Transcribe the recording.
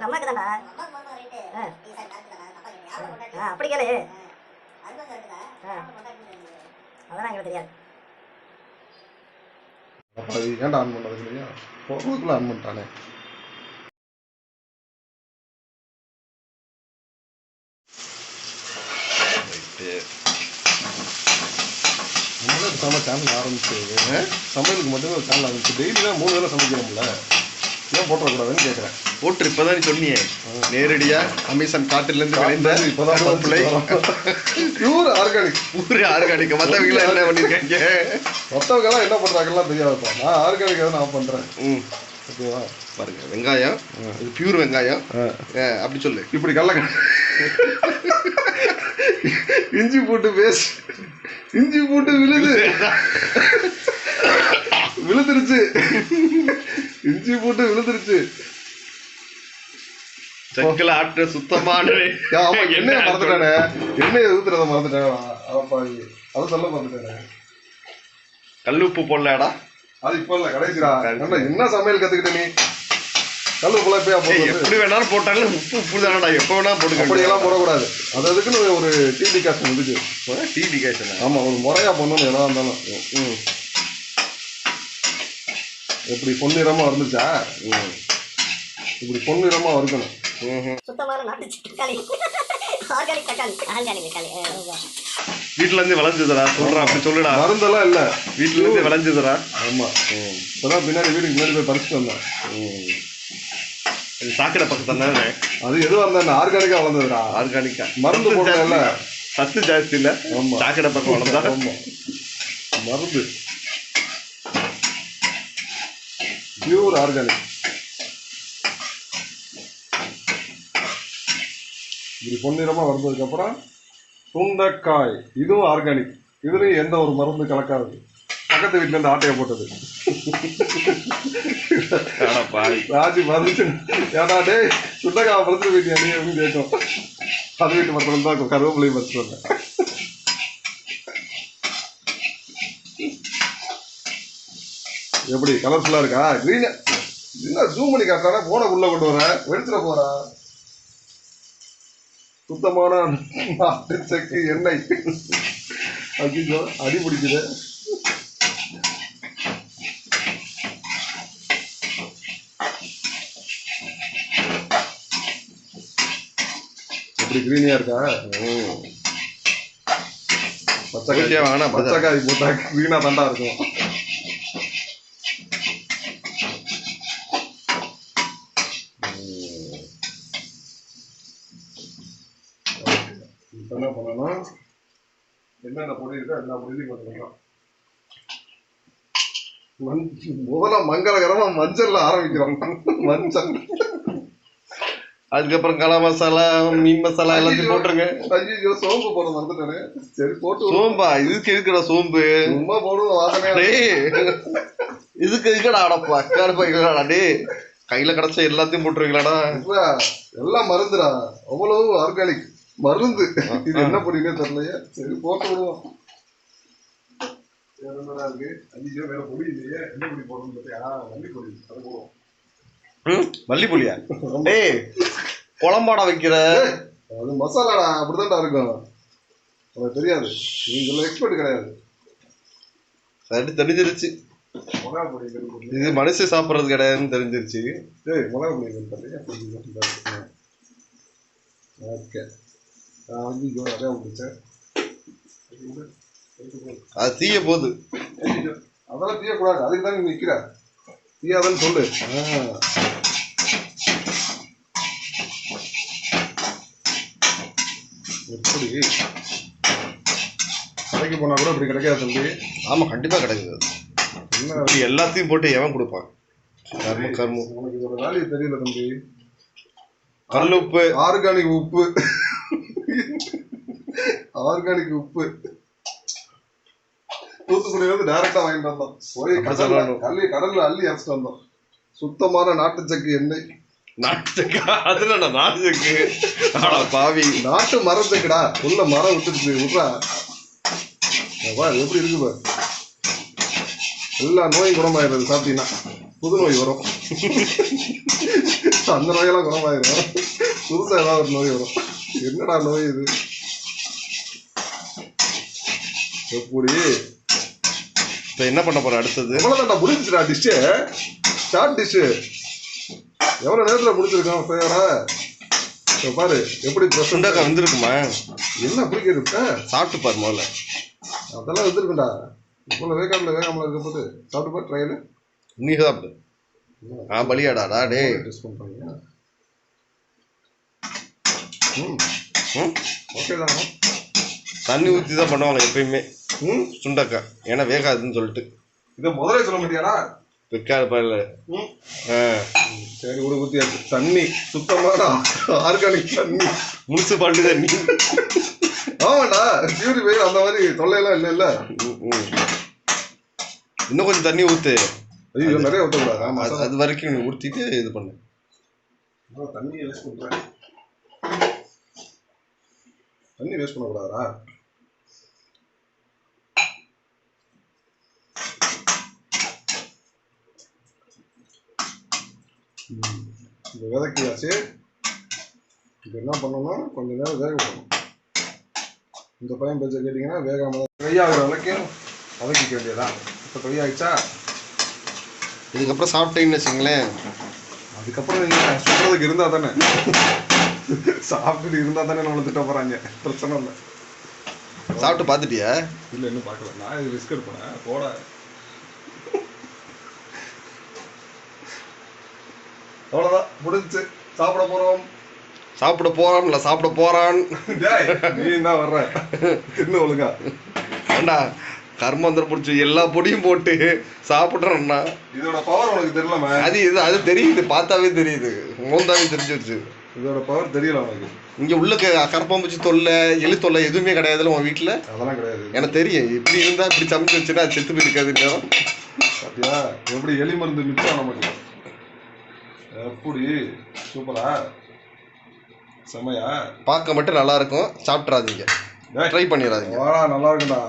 உங்க அம்மாக்கு தான்டா. அப்படி கேளு. அதெல்லாம் எங்களுக்கு தெரியாது. ஏன்டா ஆன் பண்ணது இல்லையா? போகிறதுக்குள்ள ஆன் பண்ணிட்டானே. சேனல் ஆரம்பிச்சு சமையலுக்கு மட்டுமே ஒரு சேனல் ஆரம்பிச்சு டெய்லி தான் 3 வேளை சமைக்கிறோம்ல, ஏன் போட்டுறக்கூடாதுன்னு கேட்குறேன். போட்டு இப்போதான் நீ சொன்னியே நேரடியாக அமேசான் காட்டிலேருந்து விளைந்த இப்போதான் பியூர் ஆர்கானிக். ஊர் ஆர்கானிக். மற்றவங்களாம் என்ன பண்ணியிருக்காங்க? மற்றவங்கெல்லாம் என்ன பண்ணுறாங்கலாம் தெரியாதுப்பா. நான் ஆர்கானிக்காக தான் நான் பண்ணுறேன். ஓகேவா? பாருங்க, வெங்காயம் இது பியூர் வெங்காயம். அப்படி சொல்லு. இப்படி கடல இஞ்சி போட்டு பேஸ்ட், இஞ்சி போட்டு விழுந்துருச்சு, இஞ்சி போட்டு விழுந்துருச்சு. சக்கில ஆட்டுற சுத்தமான எண்ணெயை மறந்துட்டானே, எண்ணெயை ஊத்துறத மறந்துட்டேன். அதை சொல்ல மறந்துட்டானே. கல் உப்பு போடலடா. அது இப்போ இல்லை, கடைசிடா. என்ன சமையல் கத்துக்கிட்ட நீ? கல் உப்புலாம் எப்பயா எப்படி வேணாலும் போட்டாலும் உப்பு தானடா, எப்போ வேணாலும் போட்டுக்க. அப்படியெல்லாம் போடக்கூடாது. அது அதுக்குன்னு ஒரு டீ டிகாஷன் இருக்கு. Tea decoction? ஆமாம், ஒரு முறையாக பண்ணணும் எதாக இருந்தாலும். எப்படி பொன்னிறமாக வந்துச்சா? இப்படி பொன்னிறமாக வறுக்கணும். சுத்தமான நாட்டு தக்காளி, ஆர்கானிக் தக்காளி, ஆர்கானிக் தக்காளி. வீட்டுல இருந்து விளைஞ்சதுடா சொல்றேன். அப்படி சொல்லுடா. மருந்தெல்லாம் இல்லை, வீட்டுல இருந்து விளைஞ்சதுடா. ஆமா, இப்பதான் பின்னாடி வீட்டுக்கு முன்னாடி போய் பறிச்சுட்டு வந்தேன். அது சாக்கடை பக்கம் தானே. அது எதுவாக இருந்தா ஆர்கானிக்கா வளர்ந்ததுடா. ஆர்கானிக்கா மருந்து போடல, சத்து ஜாஸ்தி இல்லை. சாக்கடை பக்கம் வளர்ந்தா. ஆமா, மருந்து பியூர் ஆர்கானிக். இப்படி பொன்னிறமா வந்ததுக்கு அப்புறம் சுண்டைக்காய், இதுவும் ஆர்கானிக். இதுலயும் எந்த ஒரு மருந்து கலக்காது. பக்கத்து வீட்டுல இருந்து ஆட்டையை போட்டது. ராஜி மருந்து ஏடா டே சுண்டைக்காய் பறிச்சுட்டு போயிட்டியா நீ அப்படின்னு கேட்கும். அது வீட்டு மரத்துல தான் கருவேப்பிலையும் பறிச்சுட்டு வந்தேன். எப்படி கலர்ஃபுல்லா இருக்கா? கிரீன் என்ன ஜூம் பண்ணி காட்டுறானா? போன உள்ள கொண்டு வரேன், வெடிச்சிட போறா. சுத்தமான நாட்டு சக்கு எண்ணெய். ஐயோ அடி பிடிக்குது. எப்படி கிரீனியா இருக்கா? பச்சைக்காய் போட்டா கிரீனா தாண்டா இருக்கும். என்ன பண்ணணும், என்னென்ன பொடி இருக்கோ எல்லா பொடியும் பண்ணலாம். முதல்ல மங்களகரமா மஞ்சள்ல ஆரம்பிக்கிறோம். மஞ்சள், அதுக்கப்புறம் கலா மசாலா, மீன் மசாலா எல்லாத்தையும் போட்டுருங்க. ஐயோ சோம்பு போட மறந்துட்டானே. சரி போட்டு. சோம்பா? இதுக்கு இருக்குடா சோம்பு. சும்மா போடுவோம் வாசனை. இதுக்கு இருக்குடா. அடப்பா அக்காடா டே, கையில கிடைச்ச எல்லாத்தையும் போட்டுருவீங்களாடா? எல்லாம் மருந்துடா, அவ்வளவு ஆர்கானிக் மருந்து. இது என்ன பொடினே தெரியலையே. சரி போட்டு விடுவோம். என்னடா இருக்கு? ஐயோ வேற பொடி இல்லையே. என்ன பொடி போடணும் பார்த்தியா? மல்லி பொடி, அது போடுவோம். மல்லிப்பொடியா? டேய் குழம்பாடா வைக்கிற? அது மசாலாடா, அப்படிதான்டா இருக்கும். உனக்கு தெரியாது, நீங்க எக்ஸ்பர்ட் கிடையாது. சரி தெரிஞ்சிருச்சு. மிளகா பொடி இது மனுஷன் சாப்பிட்றது கிடையாதுன்னு தெரிஞ்சிருச்சு. டேய் மிளகா பொடி ஓகே. ஐயோ அதான் முடிச்சேன். அது தீய போகுது. அதெல்லாம் தீயக்கூடாது, அதுக்கு தான் நீ நிற்கிற. தீயாதன்னு சொல்லு. எப்படி கடைக்கு போனா கூட இப்படி கிடைக்காது தம்பி. ஆமா கண்டிப்பா கிடைக்குது. எல்லாத்தையும் போட்டு எவன் கொடுப்பான்? கர்ம உனக்கு இதோட வேல்யூ தெரியல தம்பி. கல் உப்பு, ஆர்கானிக் உப்பு, ஆர்கானிக் உப்பு தூத்துக்குடியில இருந்து டைரக்டா வாங்கிட்டு வந்தோம். போய் கடல்ல அள்ளி அரைச்சிட்டு வந்தோம். சுத்தமான நாட்டு சக்கு எண்ணெய். அதுல நாட்டு சக்கு பாவி, நாட்டு மரத்துக்குடா. உள்ள மரம் விட்டுருக்கு விட்றா. எப்படி இருக்கு பாரு. எல்லா நோயும் குணமாயிடுறது சாப்பிட்டீங்கன்னா. புது நோய் வரும். அந்த நோயெல்லாம் குணமாயிரும். புதுசா ஏதாவது ஒரு நோய் வரும். என்னடா நோய் இது? எப்படி இப்போ என்ன பண்ண போற அடுத்தது? எவ்வளோதான்டா முடிஞ்சிடா டிஷ்ஷு. ஷார்ட் டிஷ்ஷு எவ்வளோ நேரத்தில் முடிச்சிருக்கோம் ஃபேவரா? இப்போ பாரு எப்படி சுண்டக்காய் வந்துருக்குமா? என்ன பிடிக்கிறது? சாப்பிட்டு பாரு முதல்ல. அதெல்லாம் வந்துருக்குண்டா. இவ்வளோ வேகாமல் இருக்க போது சாப்பிட்டு பாரு ட்ரையல். நீ சாப்பிடு. பலியாடாடா டே. டெஸ்ட் பண்ணுறீங்க. ஓகே தானே. தண்ணி ஊற்றி தான் பண்ணுவாங்க எப்பயுமே சுண்டக்காய், ஏன்னா வேகாதுன்னு சொல்லிட்டு. இதை முதலே சொல்ல மாட்டியாடா? வைக்காது பாருல. சரி ஒரு ஊற்றியாச்சு. தண்ணி சுத்தமான ஆர்கானிக் தண்ணி, முனிசிபாலிட்டி தண்ணி. ஆமாண்டா. பியூரிஃபை அந்த மாதிரி தொல்லையெல்லாம் இல்லை. இன்னும் கொஞ்சம் தண்ணி ஊற்று. ஐயோ நிறைய ஊற்றக்கூடாது. ஆமாம், அது வரைக்கும் நீ ஊற்றிட்டு இது பண்ணு. தண்ணி வேஸ்ட் பண்ணுறேன். தண்ணி வேஸ்ட் பண்ணக்கூடாதா? இந்த விதைக்கியாச்சு. இப்போ என்ன பண்ணணும், கொஞ்சம் நேரம் வேக விடணும். இந்த பையன் பேச்சை கேட்டிங்கன்னா வேகாமல் கையாகிற வரைக்கும் வதக்கிக்க வேண்டியதான். இப்போ கையாகிடுச்சா? இதுக்கப்புறம் சாப்பிட்டீங்கன்னு வச்சுங்களேன். அதுக்கப்புறம் நீங்கள் சொல்கிறதுக்கு இருந்தால் தானே, சாப்பிட்டுட்டு இருந்தால் தானே நம்மளை திட்ட போகிறாங்க. பிரச்சனை இல்லை. சாப்பிட்டு பார்த்துட்டியா? இல்லை இன்னும் பார்க்கல. நான் இது ரிஸ்க் எடுப்பேன் போட. அவ்வளோதான் முடிஞ்சிச்சு. சாப்பிட போகிறோம். சாப்பிட போறான் இல்லை சாப்பிட போறான். நீ தான் வர்ற இன்னும் ஒழுங்கா. ஏண்டா கர்மந்திரம் பிடிச்சி எல்லா பொடியும் போட்டு சாப்பிட்றோம்னா இதோட பவர் உனக்கு தெரியலமா? அது தெரியுது, பார்த்தாவே தெரியுது, மோந்தாவே தெரிஞ்சிருச்சு. இதோட பவர் தெரியல உனக்கு. இங்கே உள்ள கரப்பாம்பூச்சி தொல்லை, எலி தொல்லை எதுவுமே கிடையாதுல்ல உன் வீட்டில்? அதெல்லாம் கிடையாது. எனக்கு தெரியும். இப்படி இருந்தால் இப்படி சமைச்சு வச்சுன்னா அது செத்து போயிருக்காது. பாத்தியா எப்படி எலி மருந்து மிச்சம் நமக்கு. எப்படி சூப்பரா செமையா? பார்க்க மட்டும் நல்லா இருக்கும். சாப்பிட்றாதீங்க, ட்ரை பண்ணிடாதீங்க. நல்லா இருக்குண்டா.